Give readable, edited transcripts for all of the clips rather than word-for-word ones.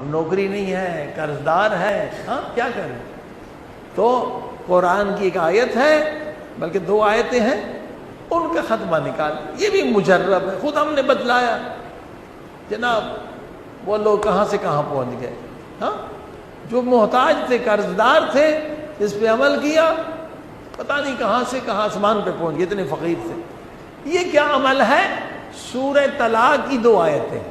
نوکری نہیں ہے، قرض دار ہے، ہاں کیا کریں؟ تو قرآن کی ایک آیت ہے، بلکہ 2 آیتیں ہیں، ان کا ختمہ نکال. یہ بھی مجرب ہے، خود ہم نے بتلایا جناب. وہ لوگ کہاں سے کہاں پہنچ گئے. ہاں جو محتاج تھے، قرض دار تھے، اس پہ عمل کیا، پتہ نہیں کہاں سے کہاں آسمان پہ پہنچ گئے، اتنے فقیر تھے. یہ کیا عمل ہے؟ سورہ طلاق کی 2 آیتیں.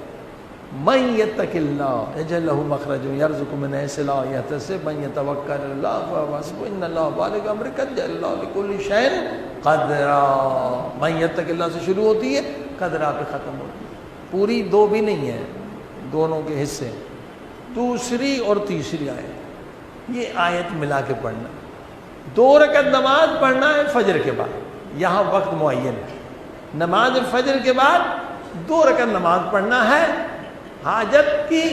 من یتق اللہ یجعل لہ مخرجا یرزقہ من حیث لا یحتسب من یتوکل علی اللہ فہو حسبہ ان اللہ بالغ امرہ قد جعل اللہ لکل شیء قدرا. من یتق اللہ سے شروع ہوتی ہے، قدرا پہ ختم ہوتی ہے. پوری 2 بھی نہیں ہے، دونوں کے حصے. دوسری اور تیسری آیت، یہ آیت ملا کے پڑھنا. 2 رکعت نماز پڑھنا ہے فجر کے بعد، یہاں وقت معین ہے. نماز فجر کے بعد 2 رکعت نماز پڑھنا ہے حاجت کی،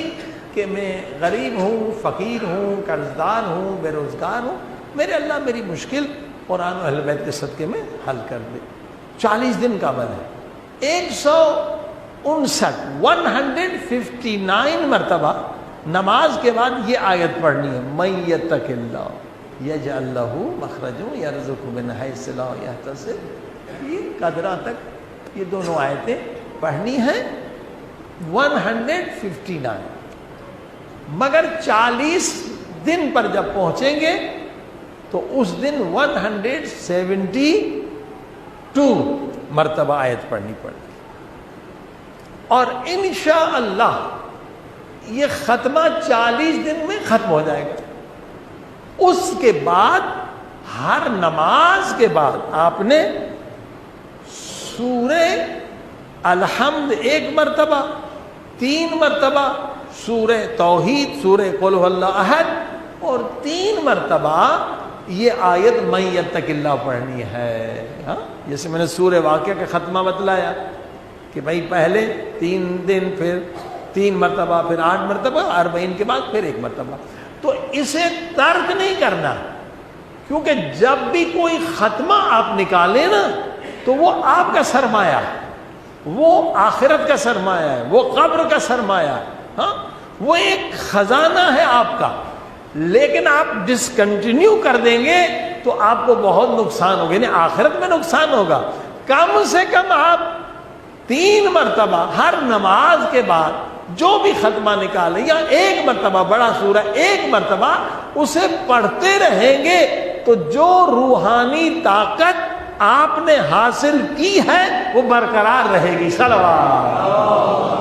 کہ میں غریب ہوں، فقیر ہوں، قرض دار ہوں، بے روزگار ہوں، میرے اللہ میری مشکل قرآن و اہل بیت کے صدقے میں حل کر دے. 40 دن کا عمل ہے. 159 مرتبہ نماز کے بعد یہ آیت پڑھنی ہے. من یتق اللہ یجعل لہ مخرجا یرزقہ من حیث لا یحتسب. یہ قدرہ تک یہ دونوں آیتیں پڑھنی ہیں. 159. مگر 40 دن پر جب پہنچیں گے تو اس دن 172 مرتبہ آیت پڑھنی پڑے گی. اور انشاءاللہ یہ ختمہ 40 دن میں ختم ہو جائے گا. اس کے بعد ہر نماز کے بعد آپ نے سورہ الحمد 1 مرتبہ، 3 مرتبہ سورہ توحید، سورہ قل ھو اللہ احد، اور 3 مرتبہ یہ آیت من یتق اللہ پڑھنی ہے. ہاں جیسے میں نے سورہ واقعہ کا ختمہ بتلایا کہ بھائی پہلے 3 دن، پھر 3 مرتبہ، پھر 8 مرتبہ، 40 کے بعد پھر 1 مرتبہ. تو اسے ترک نہیں کرنا، کیونکہ جب بھی کوئی ختمہ آپ نکالیں نا تو وہ آپ کا سرمایہ ہے، وہ آخرت کا سرمایہ ہے، وہ قبر کا سرمایہ ہے. ہاں وہ ایک خزانہ ہے آپ کا. لیکن آپ ڈسکنٹینیو کر دیں گے تو آپ کو بہت نقصان ہوگا، یعنی آخرت میں نقصان ہوگا. کم سے کم آپ 3 مرتبہ ہر نماز کے بعد جو بھی ختمہ نکالیں، یا 1 مرتبہ بڑا سورہ 1 مرتبہ اسے پڑھتے رہیں گے تو جو روحانی طاقت آپ نے حاصل کی ہے وہ برقرار رہے گی. صلوات